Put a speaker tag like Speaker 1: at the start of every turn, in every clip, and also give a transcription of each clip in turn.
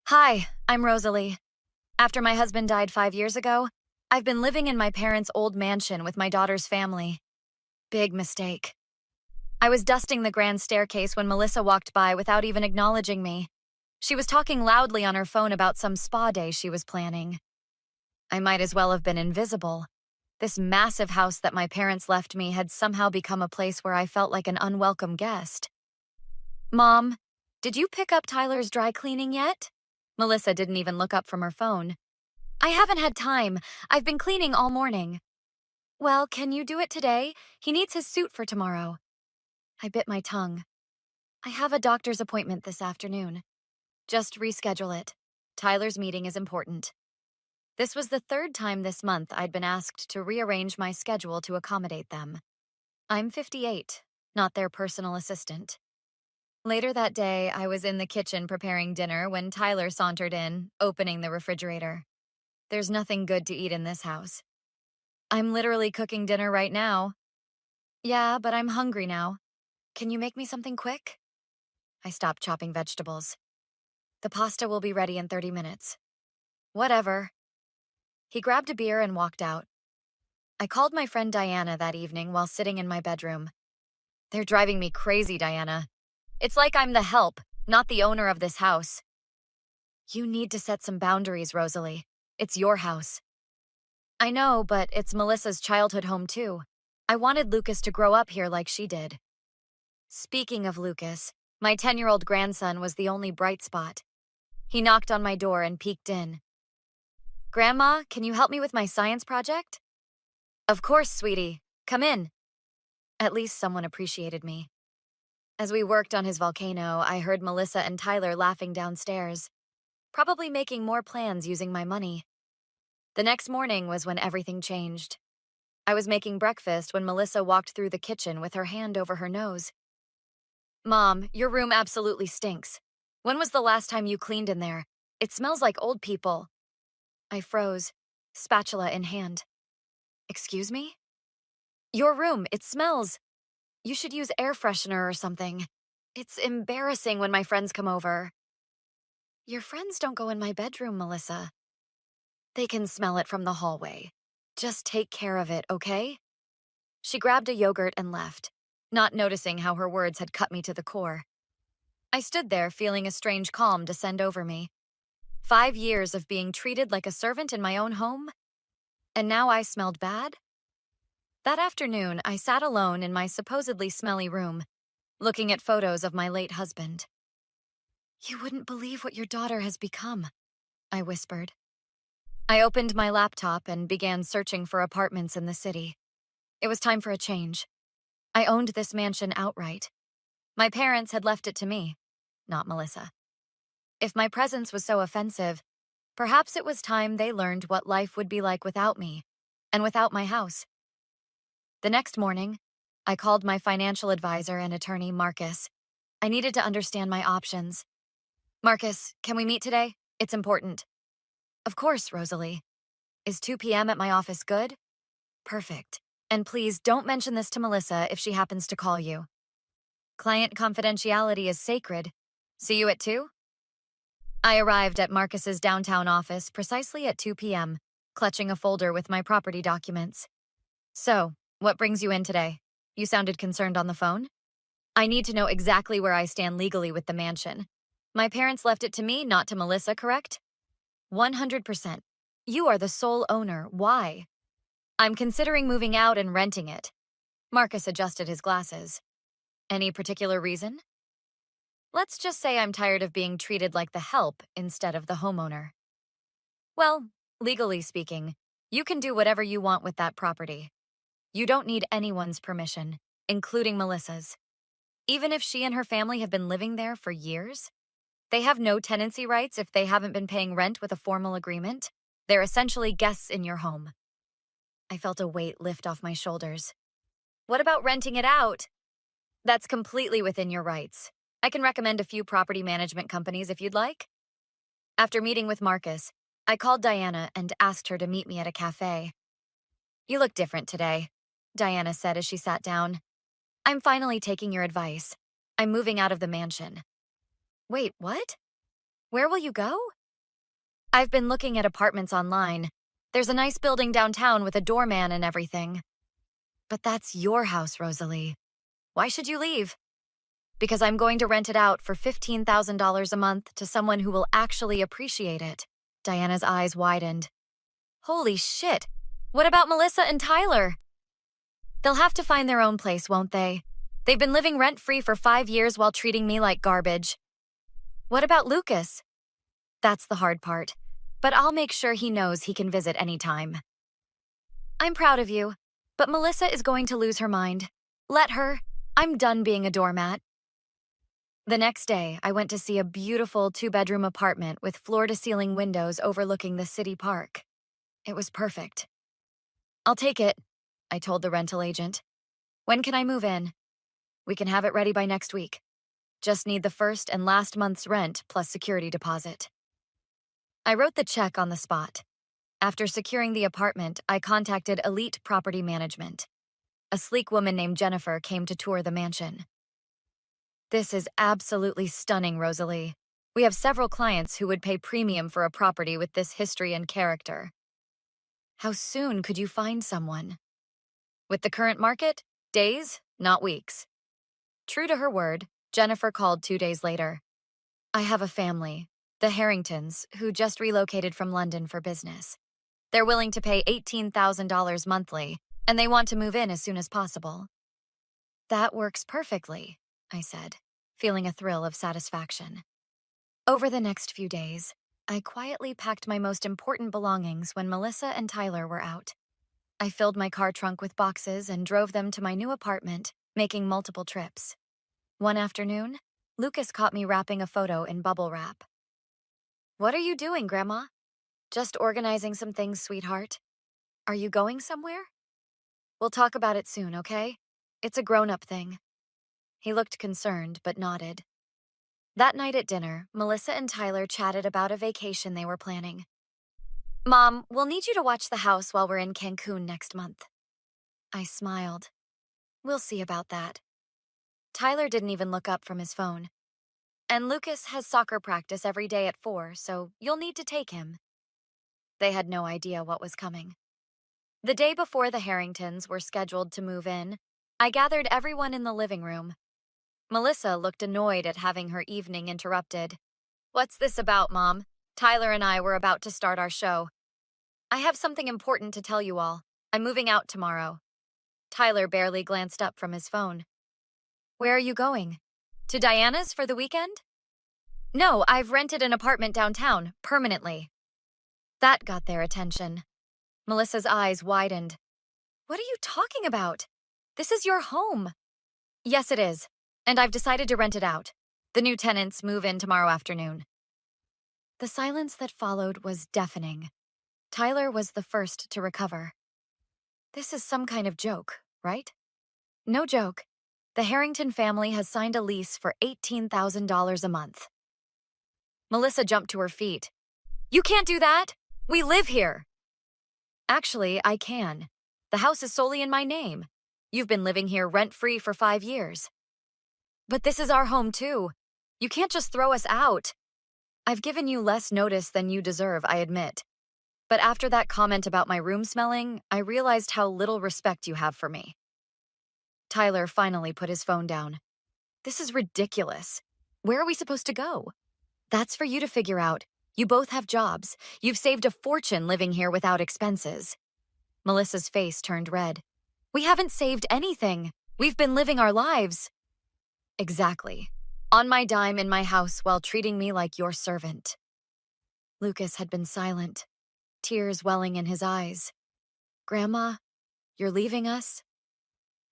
Speaker 1: Hi, I'm Rosalie. After my husband died 5 years ago, I've been living in my parents' old mansion with my daughter's family. Big mistake. I was dusting the grand staircase when Melissa walked by without even acknowledging me. She was talking loudly on her phone about some spa day she was planning. I might as well have been invisible. This massive house that my parents left me had somehow become a place where I felt like an unwelcome guest. Mom, did you pick up Tyler's dry cleaning yet? Melissa didn't even look up from her phone. I haven't had time. I've been cleaning all morning. Well, can you do it today? He needs his suit for tomorrow. I bit my tongue. I have a doctor's appointment this afternoon. Just reschedule it. Tyler's meeting is important. This was the third time this month I'd been asked to rearrange my schedule to accommodate them. I'm 58, not their personal assistant. Later that day, I was in the kitchen preparing dinner when Tyler sauntered in, opening the refrigerator. There's nothing good to eat in this house. I'm literally cooking dinner right now. Yeah, but I'm hungry now. Can you make me something quick? I stopped chopping vegetables. The pasta will be ready in 30 minutes. Whatever. He grabbed a beer and walked out. I called my friend Diana that evening while sitting in my bedroom. They're driving me crazy, Diana. It's like I'm the help, not the owner of this house. You need to set some boundaries, Rosalie. It's your house. I know, but it's Melissa's childhood home too. I wanted Lucas to grow up here like she did. Speaking of Lucas, my 10-year-old grandson was the only bright spot. He knocked on my door and peeked in. Grandma, can you help me with my science project? Of course, sweetie. Come in. At least someone appreciated me. As we worked on his volcano, I heard Melissa and Tyler laughing downstairs, probably making more plans using my money. The next morning was when everything changed. I was making breakfast when Melissa walked through the kitchen with her hand over her nose. Mom, your room absolutely stinks. When was the last time you cleaned in there? It smells like old people. I froze, spatula in hand. Excuse me? Your room, it smells. You should use air freshener or something. It's embarrassing when my friends come over. Your friends don't go in my bedroom, Melissa. They can smell it from the hallway. Just take care of it, okay? She grabbed a yogurt and left, not noticing how her words had cut me to the core. I stood there feeling a strange calm descend over me. 5 years of being treated like a servant in my own home? And now I smelled bad? That afternoon, I sat alone in my supposedly smelly room, looking at photos of my late husband. You wouldn't believe what your daughter has become, I whispered. I opened my laptop and began searching for apartments in the city. It was time for a change. I owned this mansion outright. My parents had left it to me, not Melissa. If my presence was so offensive, perhaps it was time they learned what life would be like without me, and without my house. The next morning, I called my financial advisor and attorney, Marcus. I needed to understand my options. Marcus, can we meet today? It's important. Of course, Rosalie. Is 2 p.m. at my office good? Perfect. And please don't mention this to Melissa if she happens to call you. Client confidentiality is sacred. See you at 2? I arrived at Marcus's downtown office precisely at 2 p.m., clutching a folder with my property documents. So, what brings you in today? You sounded concerned on the phone. I need to know exactly where I stand legally with the mansion. My parents left it to me, not to Melissa, correct? 100%. You are the sole owner. Why? I'm considering moving out and renting it. Marcus adjusted his glasses. Any particular reason? Let's just say I'm tired of being treated like the help instead of the homeowner. Well, legally speaking, you can do whatever you want with that property. You don't need anyone's permission, including Melissa's. Even if she and her family have been living there for years, they have no tenancy rights if they haven't been paying rent with a formal agreement. They're essentially guests in your home. I felt a weight lift off my shoulders. What about renting it out? That's completely within your rights. I can recommend a few property management companies if you'd like. After meeting with Marcus, I called Diana and asked her to meet me at a cafe. You look different today, Diana said as she sat down. I'm finally taking your advice. I'm moving out of the mansion. Wait, what? Where will you go? I've been looking at apartments online. There's a nice building downtown with a doorman and everything. But that's your house, Rosalie. Why should you leave? Because I'm going to rent it out for $15,000 a month to someone who will actually appreciate it. Diana's eyes widened. Holy shit! What about Melissa and Tyler? They'll have to find their own place, won't they? They've been living rent-free for 5 years while treating me like garbage. What about Lucas? That's the hard part, but I'll make sure he knows he can visit anytime. I'm proud of you, but Melissa is going to lose her mind. Let her. I'm done being a doormat. The next day, I went to see a beautiful 2-bedroom apartment with floor-to-ceiling windows overlooking the city park. It was perfect. I'll take it, I told the rental agent. When can I move in? We can have it ready by next week. Just need the first and last month's rent plus security deposit. I wrote the check on the spot. After securing the apartment, I contacted Elite Property Management. A sleek woman named Jennifer came to tour the mansion. This is absolutely stunning, Rosalie. We have several clients who would pay premium for a property with this history and character. How soon could you find someone? With the current market, days, not weeks. True to her word, Jennifer called 2 days later. I have a family, the Harringtons, who just relocated from London for business. They're willing to pay $18,000 monthly, and they want to move in as soon as possible. That works perfectly, I said, feeling a thrill of satisfaction. Over the next few days, I quietly packed my most important belongings when Melissa and Tyler were out. I filled my car trunk with boxes and drove them to my new apartment, making multiple trips. One afternoon, Lucas caught me wrapping a photo in bubble wrap. What are you doing, Grandma? Just organizing some things, sweetheart. Are you going somewhere? We'll talk about it soon, okay? It's a grown-up thing. He looked concerned, but nodded. That night at dinner, Melissa and Tyler chatted about a vacation they were planning. Mom, we'll need you to watch the house while we're in Cancun next month. I smiled. We'll see about that. Tyler didn't even look up from his phone. And Lucas has soccer practice every day at 4, so you'll need to take him. They had no idea what was coming. The day before the Harringtons were scheduled to move in, I gathered everyone in the living room. Melissa looked annoyed at having her evening interrupted. What's this about, Mom? Tyler and I were about to start our show. I have something important to tell you all. I'm moving out tomorrow. Tyler barely glanced up from his phone. Where are you going? To Diana's for the weekend? No, I've rented an apartment downtown, permanently. That got their attention. Melissa's eyes widened. What are you talking about? This is your home. Yes, it is. And I've decided to rent it out. The new tenants move in tomorrow afternoon. The silence that followed was deafening. Tyler was the first to recover. This is some kind of joke, right? No joke. The Harrington family has signed a lease for $18,000 a month. Melissa jumped to her feet. You can't do that! We live here! Actually, I can. The house is solely in my name. You've been living here rent-free for 5 years. But this is our home too. You can't just throw us out. I've given you less notice than you deserve, I admit. But after that comment about my room smelling, I realized how little respect you have for me. Tyler finally put his phone down. This is ridiculous. Where are we supposed to go? That's for you to figure out. You both have jobs. You've saved a fortune living here without expenses. Melissa's face turned red. We haven't saved anything. We've been living our lives. Exactly. On my dime in my house while treating me like your servant. Lucas had been silent, tears welling in his eyes. Grandma, you're leaving us?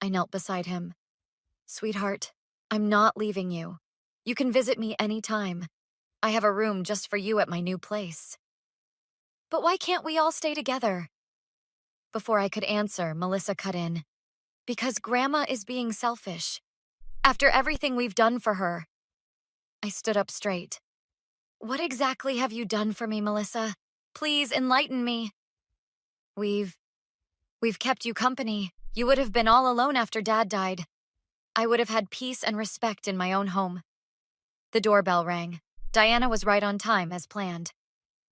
Speaker 1: I knelt beside him. Sweetheart, I'm not leaving you. You can visit me anytime. I have a room just for you at my new place. But why can't we all stay together? Before I could answer, Melissa cut in. Because Grandma is being selfish. After everything we've done for her. I stood up straight. What exactly have you done for me, Melissa? Please enlighten me. We've kept you company. You would have been all alone after Dad died. I would have had peace and respect in my own home. The doorbell rang. Diana was right on time, as planned.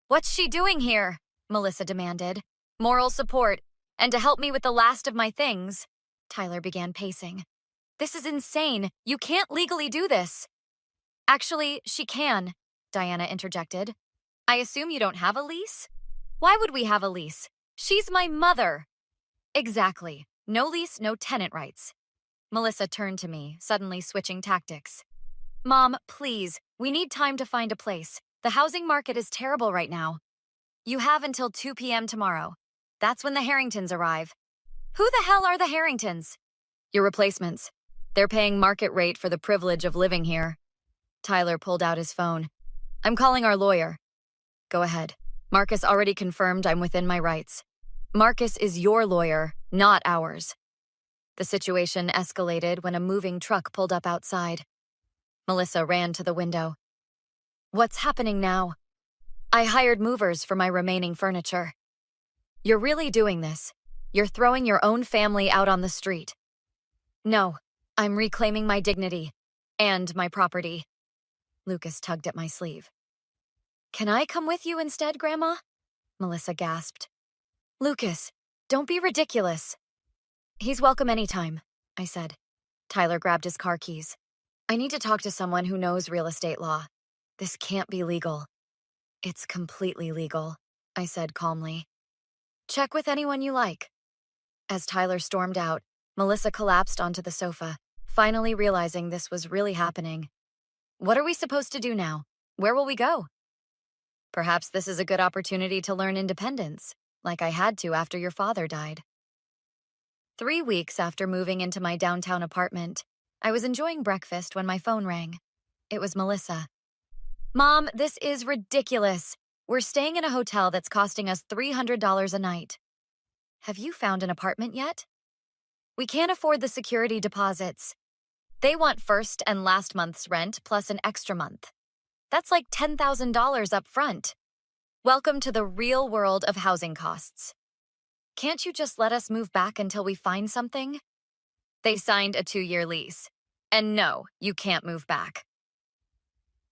Speaker 1: "What's she doing here?" Melissa demanded. "Moral support, and to help me with the last of my things." Tyler began pacing. "This is insane. You can't legally do this." "Actually, she can," Diana interjected. "I assume you don't have a lease?" "Why would we have a lease? She's my mother." "Exactly. No lease, no tenant rights." Melissa turned to me, suddenly switching tactics. "Mom, please, we need time to find a place. The housing market is terrible right now. You have until 2 p.m. tomorrow. That's when the Harringtons arrive." "Who the hell are the Harringtons?" "Your replacements. They're paying market rate for the privilege of living here." Tyler pulled out his phone. "I'm calling our lawyer." "Go ahead. Marcus already confirmed I'm within my rights." "Marcus is your lawyer, not ours." The situation escalated when a moving truck pulled up outside. Melissa ran to the window. "What's happening now?" "I hired movers for my remaining furniture." "You're really doing this? You're throwing your own family out on the street?" "No, I'm reclaiming my dignity and my property." Lucas tugged at my sleeve. "Can I come with you instead, Grandma?" Melissa gasped. "Lucas, don't be ridiculous." "He's welcome anytime," I said. Tyler grabbed his car keys. "I need to talk to someone who knows real estate law. This can't be legal." "It's completely legal," I said calmly. "Check with anyone you like." As Tyler stormed out, Melissa collapsed onto the sofa, finally realizing this was really happening. "What are we supposed to do now? Where will we go?" "Perhaps this is a good opportunity to learn independence, like I had to after your father died." 3 weeks after moving into my downtown apartment, I was enjoying breakfast when my phone rang. It was Melissa. "Mom, this is ridiculous. We're staying in a hotel that's costing us $300 a night." "Have you found an apartment yet?" "We can't afford the security deposits. They want first and last month's rent plus an extra month. That's like $10,000 up front. Welcome to the real world of housing costs. Can't you just let us move back until we find something?" They signed a 2-year lease. And no, you can't move back.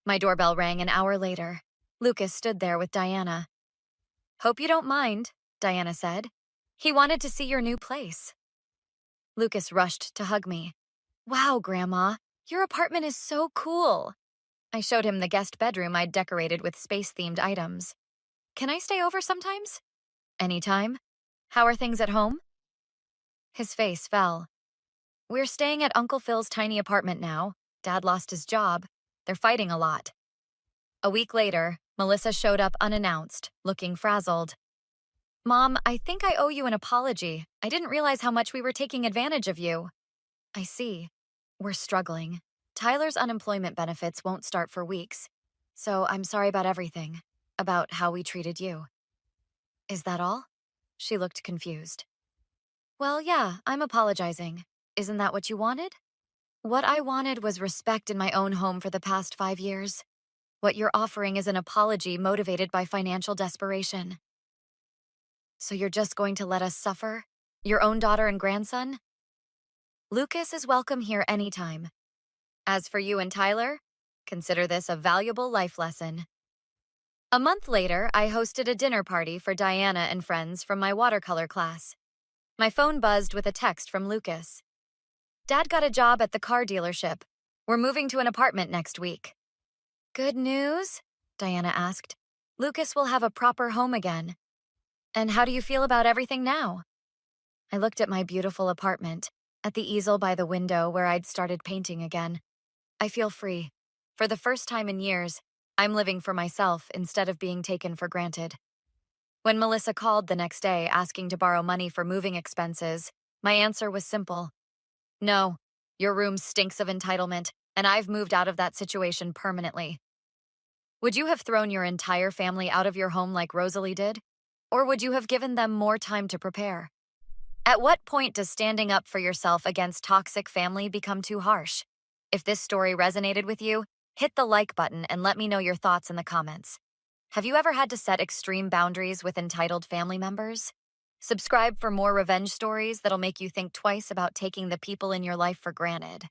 Speaker 1: My doorbell rang an hour later. Lucas stood there with Diana. "Hope you don't mind," Diana said. "He wanted to see your new place." Lucas rushed to hug me. "Wow, Grandma, your apartment is so cool." I showed him the guest bedroom I'd decorated with space-themed items. "Can I stay over sometimes?" "Anytime. How are things at home?" His face fell. "We're staying at Uncle Phil's tiny apartment now. Dad lost his job. They're fighting a lot." A week later, Melissa showed up unannounced, looking frazzled. "Mom, I think I owe you an apology. I didn't realize how much we were taking advantage of you." "I see. We're struggling. Tyler's unemployment benefits won't start for weeks. So I'm sorry about everything. About how we treated you." "Is that all?" She looked confused. "Well, yeah, I'm apologizing. Isn't that what you wanted?" "What I wanted was respect in my own home for the past 5 years. What you're offering is an apology motivated by financial desperation." "So you're just going to let us suffer? Your own daughter and grandson?" "Lucas is welcome here anytime. As for you and Tyler, consider this a valuable life lesson." A month later, I hosted a dinner party for Diana and friends from my watercolor class. My phone buzzed with a text from Lucas. "Dad got a job at the car dealership. We're moving to an apartment next week." "Good news?" Diana asked. "Lucas will have a proper home again." "And how do you feel about everything now?" I looked at my beautiful apartment, at the easel by the window where I'd started painting again. I feel free. For the first time in years, I'm living for myself instead of being taken for granted. When Melissa called the next day asking to borrow money for moving expenses, my answer was simple. "No, your room stinks of entitlement, and I've moved out of that situation permanently." Would you have thrown your entire family out of your home like Rosalie did? Or would you have given them more time to prepare? At what point does standing up for yourself against toxic family become too harsh? If this story resonated with you, hit the like button and let me know your thoughts in the comments. Have you ever had to set extreme boundaries with entitled family members? Subscribe for more revenge stories that'll make you think twice about taking the people in your life for granted.